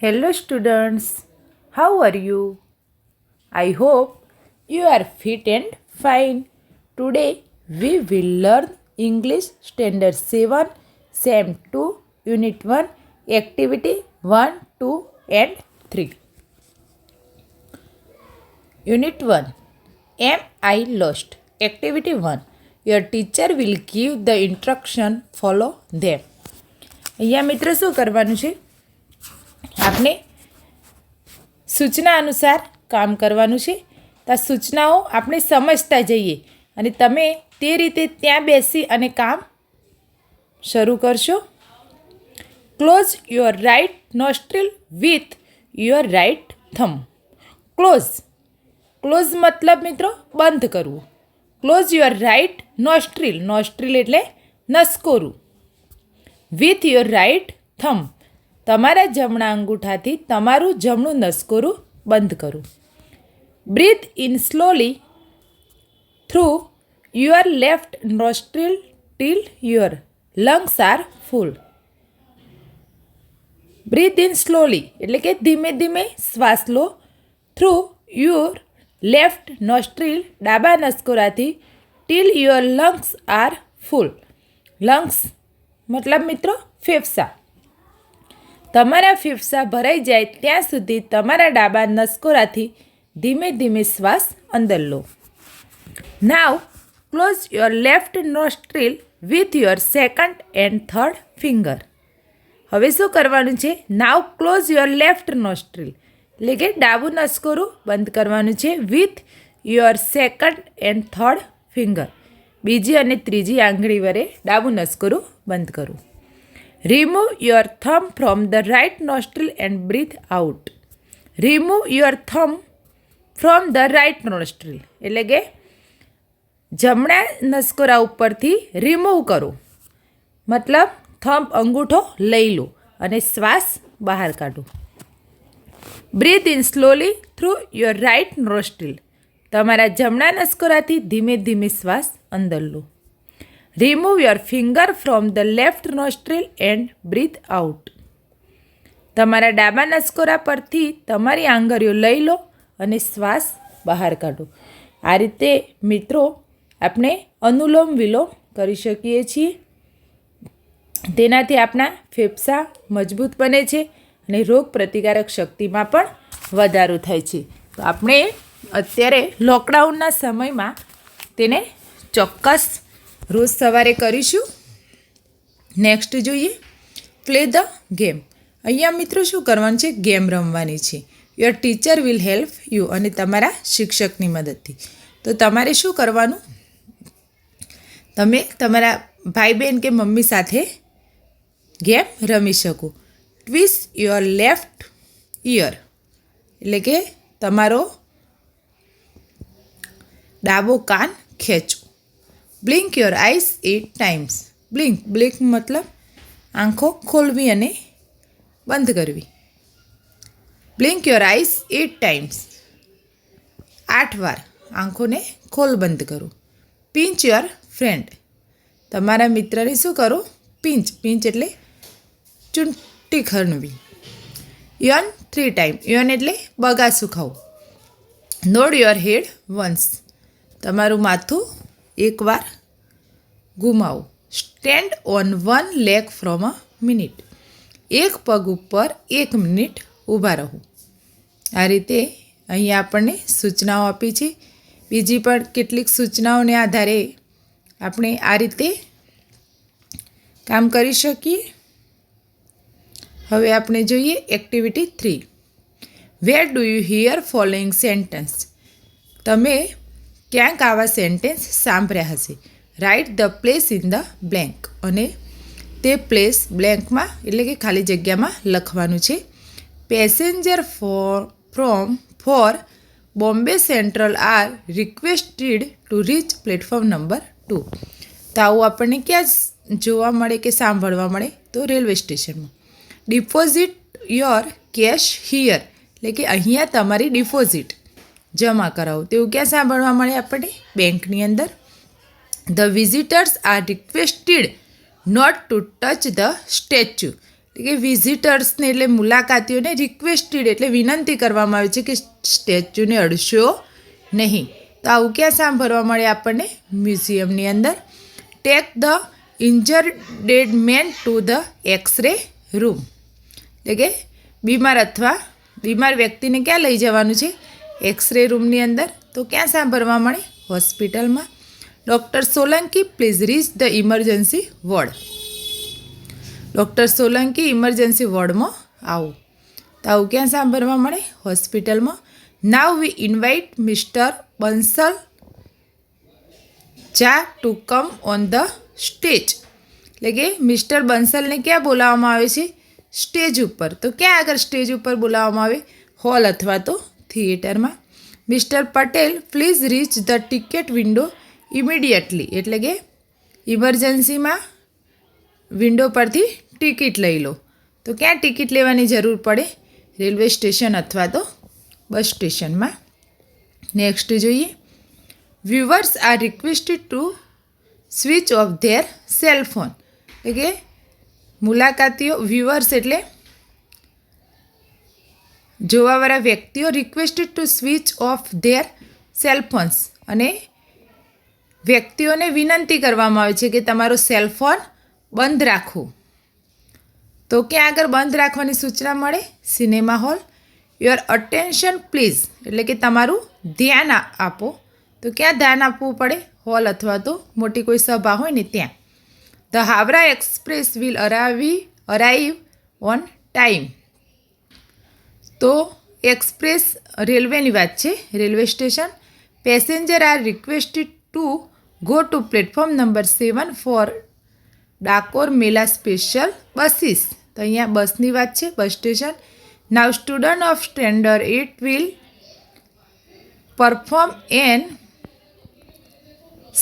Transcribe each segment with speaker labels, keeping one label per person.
Speaker 1: Hello, students. How are you? I hope you are fit and fine. Today we will learn English Standard 7, Sem 2, Unit 1, Activity 1, 2, and 3. Unit 1. Am I lost? Activity 1. Your teacher will give the instruction. Follow them. અહીંયા મિત્રો શું કરવાનું છે? આપણે સૂચના અનુસાર કામ કરવાનું છે. તો આ સૂચનાઓ આપણે સમજતા જઈએ અને તમે તે રીતે ત્યાં બેસી અને કામ શરૂ કરશો. Close your right nostril with your right thumb. Close close મતલબ મિત્રો બંધ કરવું. Close your right nostril. Nostril એટલે નસકોરું. With your right thumb. તમારા જમણા અંગૂઠાથી તમારું જમણું નસકોરું બંધ કરું. Breathe in slowly through your left nostril till your lungs are full. Breathe in slowly એટલે કે ધીમે ધીમે શ્વાસ લો. થ્રુ યોર લેફ્ટ નોસ્ટ્રિલ ડાબા નસકોરાથી till your lungs are full. Lungs મતલબ મિત્રો ફેફસા. તમારા ફેફસા ભરાઈ જાય ત્યાં સુધી તમારા ડાબા નસકોરાથી ધીમે ધીમે શ્વાસ અંદર લો. Now close your left nostril with your second and third finger. હવે શું કરવાનું છે? Now close your left nostril એટલે કે ડાબું નસકોરું બંધ કરવાનું છે. With your second and third finger. બીજી અને ત્રીજી આંગળી વડે ડાબું નસકોરું બંધ કરવું. Remove your thumb from the right nostril and breathe out. Remove your thumb from the right nostril એટલે કે જમણા નસકોરા ઉપરથી રિમૂવ કરો. મતલબ થમ્બ અંગૂઠો લઈ લો અને શ્વાસ બહાર કાઢો. Breathe in slowly through your right nostril. તમારા જમણા નસકોરાથી ધીમે ધીમે શ્વાસ અંદર લો. Remove your finger from the left nostril and breathe out. તમારા ડાબા નસકોરા પરથી તમારી આંગળીઓ લઈ લો અને શ્વાસ બહાર કાઢો. આ રીતે મિત્રો આપણે અનુલોમ વિલોમ કરી શકીએ છીએ. તેનાથી આપણા ફેફસા મજબૂત બને છે અને રોગ પ્રતિકારક શક્તિમાં પણ વધારો થાય છે. તો આપણે અત્યારે લોકડાઉનના સમયમાં તેને ચોક્કસ રોજ સવારે કરીશું. નેક્સ્ટ જોઈએ પ્લે ધ ગેમ. અહીંયા મિત્રો શું કરવાનું છે? ગેમ રમવાની છે. Your teacher will help you અને તમારા શિક્ષકની મદદથી. તો તમારે શું કરવાનું? તમે તમારા ભાઈ બહેન કે મમ્મી સાથે ગેમ રમી શકો. ટ્વિસ્ટ યોર લેફ્ટ ઇયર એટલે કે તમારો ડાબો કાન ખેંચો. Blink your eyes 8 times. Blink blink મતલબ આંખો ખોલવી અને બંધ કરવી. બ્લિંક યોર આઈસ 8 ટાઈમ્સ 8 વાર આંખોને ખોલ બંધ કરો. Pinch your friend. તમારા મિત્રને શું કરો? પિંચ. પિંચ એટલે ચૂંટી ખણવી. યન 3 ટાઈમ. યન એટલે બગાસું ખાવું. Nod your head once. તમારું માથું એકવાર ઘુમાવો. Stand on one leg from a minute. એક પગ ઉપર 1 મિનિટ ઊભા રહો. આ રીતે અહીંયા આપણને સૂચનાઓ આપી છે. બીજી પણ કેટલીક સૂચનાઓને આધારે આપણે આ રીતે કામ કરી શકીએ. હવે આપણે જોઈએ activity 3. Where do you hear following sentence. તમે ક્યાંક આવા સેન્ટેન્સ સાંભળ્યા હશે. Write the place in the blank અને તે પ્લેસ બ્લેન્કમાં એટલે કે ખાલી જગ્યામાં લખવાનું છે. Passenger for Bombay Central are requested to reach platform number 2. તો આવું આપણને ક્યાં જોવા મળે કે સાંભળવા મળે? તો રેલવે સ્ટેશનમાં. ડિપોઝિટ યોર કેશ હિયર એટલે કે અહીંયા તમારી ડિપોઝિટ જમા કરાવો. તેવું ક્યાં સાંભળવા મળે આપણને? બેંકની અંદર. The visitors are requested not to touch the statue કે વિઝિટર્સને એટલે મુલાકાતીઓને રિક્વેસ્ટેડ એટલે વિનંતી કરવામાં આવે છે કે સ્ટેચ્યુને અડશો નહીં. તો આવું ક્યાં સાંભળવા મળે આપણને? મ્યુઝિયમની અંદર. Take the injured dead man to the X-ray room, એટલે કે બીમાર વ્યક્તિને ક્યાં લઈ જવાનું છે? એક્સરે રૂમની અંદર. તો ક્યાં સાંભળવા મળે? હોસ્પિટલમાં. Doctor Solanki please reach the emergency ward. Doctor Solanki emergency વોર્ડમાં આવો. તો આવું ક્યાં સાંભળવા મળે? હોસ્પિટલમાં. Now we invite mister Bansal Jha to come on the stage, એટલે કે મિસ્ટર બંસલને ક્યાં બોલાવવામાં આવે છે? સ્ટેજ ઉપર. તો ક્યાં આગળ સ્ટેજ ઉપર બોલાવવામાં આવે? હોલ અથવા તો થિયેટરમાં. Mister Patel please reach the ticket window immediately, એટલે કે ઇમરજન્સીમાં વિન્ડો પરથી ટિકિટ લઈ લો. તો ક્યાં ટિકિટ લેવાની જરૂર પડે? રેલવે સ્ટેશન અથવા તો બસ સ્ટેશનમાં. નેક્સ્ટ જોઈએ. Viewers R requested two switch of their cell phone, એટલે કે મુલાકાતીઓ વ્યુઅર્સ એટલે જોવાવાળા વ્યક્તિઓ requested two switch of their cell phones, અને વ્યક્તિઓને વિનંતી કરવામાં આવે છે કે તમારો સેલફોન બંધ રાખો. તો ક્યાં આગળ બંધ રાખવાની સૂચના મળે? Cinema hall. Your attention please, એટલે કે તમારું ધ્યાન આપો. તો ક્યાં ધ્યાન આપવું પડે? હોલ અથવા તો મોટી કોઈ સભા હોય ને ત્યાં. The Howrah express will arrive on time. તો એક્સપ્રેસ રેલવેની વાત છે, railway station. Passenger are requested to go to platform number 7 for Dakor mela special buses. તો અહીંયા બસની વાત છે, bus station. Now student of standard 8 will perform an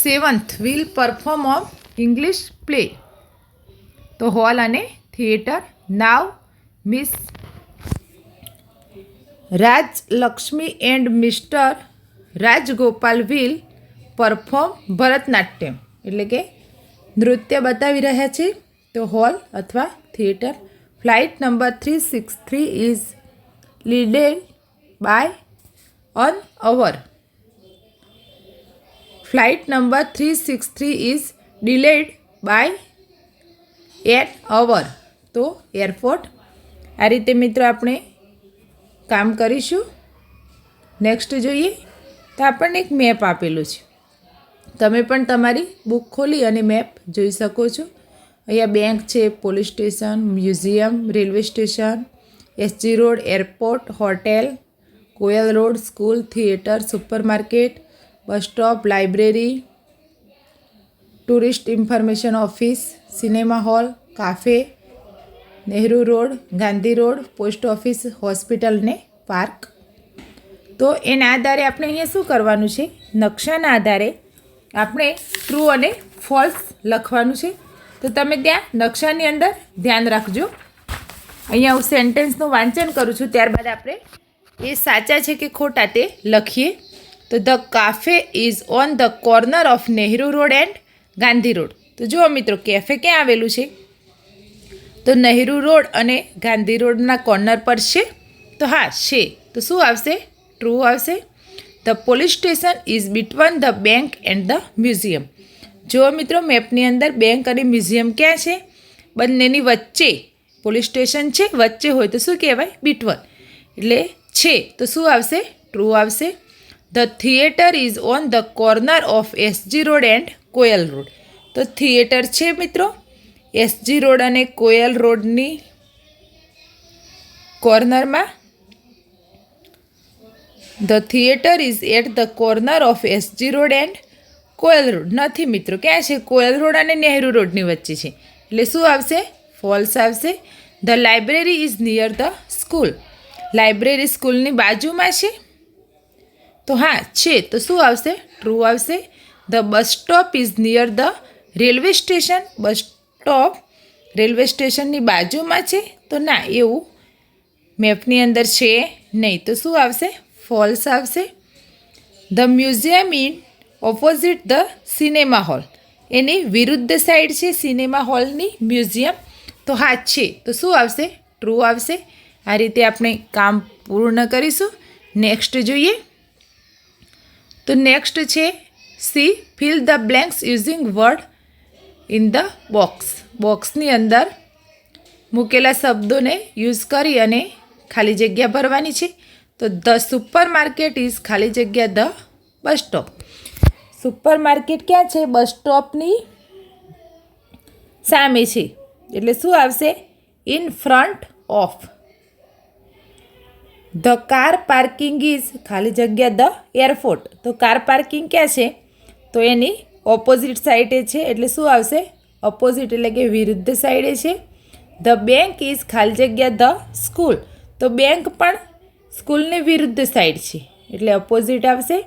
Speaker 1: 7th will perform of English play. તો હોલ અને theatre. Now miss Rajalakshmi and mister Rajagopal will perform Bharatanatyam, એટલે કે નૃત્ય બતાવી રહ્યા છે. તો હોલ અથવા theatre. Flight number 363 is delayed by an hour. Flight number 363 is delayed by an hour. તો એરપોર્ટ. આ રીતે મિત્રો આપણે કામ કરીશું. નેક્સ્ટ જોઈએ. તો આપણને એક મેપ આપેલું છે. તમે પણ તમારી બુક ખોલી અને મેપ જોઈ શકો છો. અહીંયા બેંક છે, police station, museum, railway station, SG road, airport, hotel, Koyal road, school, theatre, supermarket, bus stop, library, tourist information office, cinema hall, cafe, Nehru road, Gandhi road, post office, hospital ને પાર્ક. તો એના આધારે આપણે અહીંયા શું કરવાનું છે? નકશાના આધારે આપણે ટ્રુ અને ફોલ્સ લખવાનું છે. તો તમે ત્યાં નકશાની અંદર ધ્યાન રાખજો. અહીંયા હું સેન્ટેન્સનું વાંચન કરું છું, ત્યારબાદ આપણે એ સાચા છે કે ખોટા તે લખીએ. તો the cafe is on the corner of Nehru road and Gandhi road. તો જુઓ મિત્રો, કેફે ક્યાં આવેલું છે? તો નહેરુ રોડ અને ગાંધી રોડના કોર્નર પર છે. તો હા છે. તો શું આવશે? ટ્રુ આવશે. The police station is between the bank and the museum. જો મિત્રો મેપની અંદર બેંક અને મ્યુઝિયમ ક્યાં છે? બંનેની વચ્ચે. પોલીસ સ્ટેશન છે, વચ્ચે હોય તો શું કહેવાય? બિટવીન. એટલે છે તો શું આવશે? ટ્રુ આવશે. The theatre is on the corner of SG road and Koyal road. તો થિયેટર છે મિત્રો એસજી રોડ અને કોયલ રોડની કોર્નરમાં. The theatre is at the corner of SG road and Koyal road. નથી મિત્રો, ક્યાં છે? કોયલ રોડ અને નહેરુ રોડની વચ્ચે છે. એટલે શું આવશે? ફોલ્સ આવશે. The library is near the school. Library સ્કૂલની બાજુમાં છે. તો હા છે. તો શું આવશે? ટ્રુ આવશે. The bus stop is near the railway station. Bus stop railway સ્ટેશનની બાજુમાં છે. તો ના, એવું મેપની અંદર છે નહીં. તો શું આવશે? ફોલ્સ આવશે. The museum in opposite the cinema hall. એની વિરુદ્ધ સાઈડ છે સિનેમા હોલની મ્યુઝિયમ. તો હા છે તો શું આવશે? ટ્રુ આવશે. આ રીતે આપણે કામ પૂર્ણ કરીશું. નેક્સ્ટ જોઈએ. તો નેક્સ્ટ છે C fill the blanks using word in the box. બોક્સની અંદર મૂકેલા શબ્દોને યુઝ કરી અને ખાલી જગ્યા ભરવાની છે. તો ધ સુપર માર્કેટ ઇઝ ખાલી જગ્યા the bus stop. Super market ક્યાં છે? બસ સ્ટોપની સામે છે. એટલે શું આવશે? In front of. The car parking is ખાલી જગ્યા ધ એરપોર્ટ. તો કાર પાર્કિંગ ક્યાં છે? તો એની ઓપોઝિટ સાઈડે છે. એટલે શું આવશે? ઓપોઝિટ એટલે કે વિરુદ્ધ સાઈડે છે. ધ બેંક ઇઝ ખાલી જગ્યા ધ સ્કૂલ. તો બેંક પણ સ્કૂલની વિરુદ્ધ સાઈડ છે એટલે ઓપોઝિટ આવશે.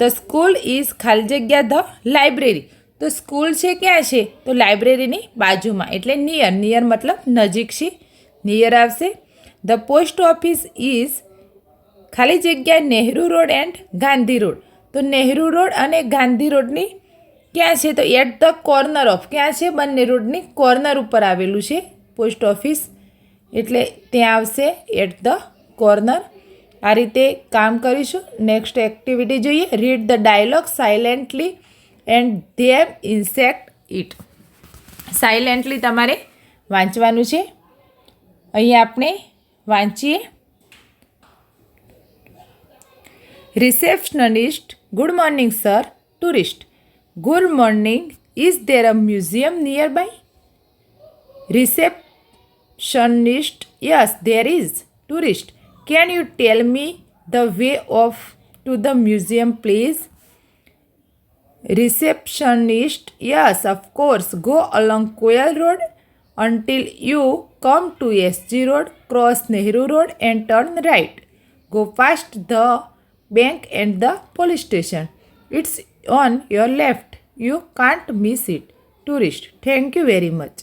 Speaker 1: ધ સ્કૂલ ઇઝ ખાલી જગ્યા ધ લાઇબ્રેરી. તો સ્કૂલ છે ક્યાં છે? તો લાઇબ્રેરીની બાજુમાં એટલે નિયર. નિયર મતલબ નજીક છે. નિયર આવશે. ધ પોસ્ટ ઓફિસ ઇઝ ખાલી જગ્યા Nehru road and Gandhi road. તો નહેરુ રોડ અને ગાંધી રોડની ક્યાં છે? તો એટ ધ કોર્નર ઓફ. ક્યાં છે? બંને રોડની કોર્નર ઉપર આવેલું છે પોસ્ટ ઓફિસ એટલે ત્યાં આવશે એટ ધ કોર્નર. આ રીતે કામ કરીશું. નેક્સ્ટ એક્ટિવિટી જોઈએ. Read the dialogue silently and then enact it. Silently તમારે વાંચવાનું છે. અહીં આપણે વાંચીએ. Receptionist good morning sir. Tourist good morning. Is there a museum nearby? Receptionist yes there is. Tourist can you tell me the way of to the museum please? Receptionist yes of course. Go along Koyal Road until you come to SG Road, cross Nehru Road and turn right. Go past the bank and the police station. It's on your left. You can't miss it. Tourist thank you very much.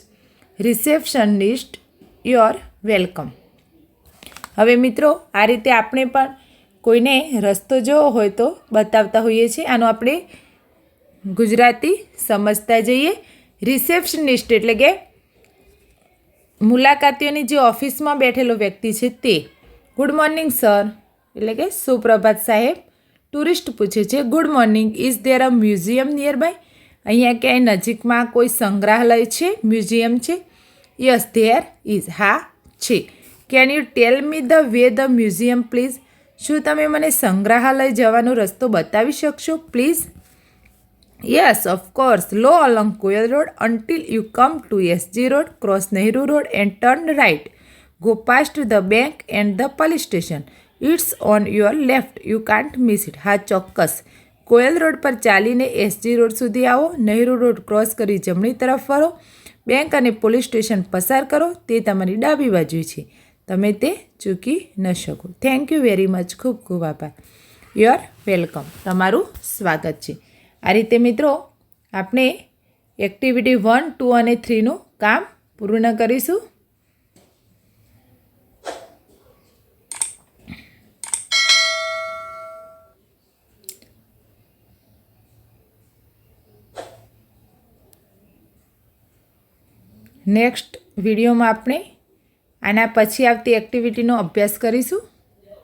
Speaker 1: Receptionist you're welcome. હવે મિત્રો આ રીતે આપણે પણ કોઈને રસ્તો જોવો હોય તો બતાવતા હોઈએ છીએ. આનો આપણે ગુજરાતી સમજતા જઈએ. રિસેપ્શનિસ્ટ એટલે કે મુલાકાતીઓની જે ઓફિસમાં બેઠેલો વ્યક્તિ છે તે. ગુડ મોર્નિંગ સર એટલે કે સુપ્રભાત સાહેબ. ટુરિસ્ટ પૂછે છે good morning is there a museum nearby? અહીંયા ક્યાંય નજીકમાં કોઈ સંગ્રહાલય છે? મ્યુઝિયમ છે? યસ ધેર ઇઝ હા છે. Can you tell me the way the museum please? શું તમે મને સંગ્રહાલય જવાનો રસ્તો બતાવી શકશો પ્લીઝ? Yes of course. લો along Koyal road until you come to SG road, cross Nehru road and turn right. Go past the bank and the police station. It's on your left. You can't miss it. હા ચોક્કસ. કોયલ road પર ચાલીને SG road સુધી આવો. Nehru road cross કરી જમણી તરફ વળો. Bank અને પોલીસ સ્ટેશન પસાર કરો. તે તમારી ડાબી બાજુ છે. તમે તે ચૂકી ન શકો. Thank you very much. ખૂબ ખૂબ આભાર. You are welcome. તમારું સ્વાગત છે. આ રીતે મિત્રો આપણે એક્ટિવિટી 1, 2 અને 3નું કામ પૂર્ણ કરીશું. નેક્સ્ટ વિડીયોમાં આપણે આના પછી આવતી એક્ટિવિટીનો અભ્યાસ કરીશું.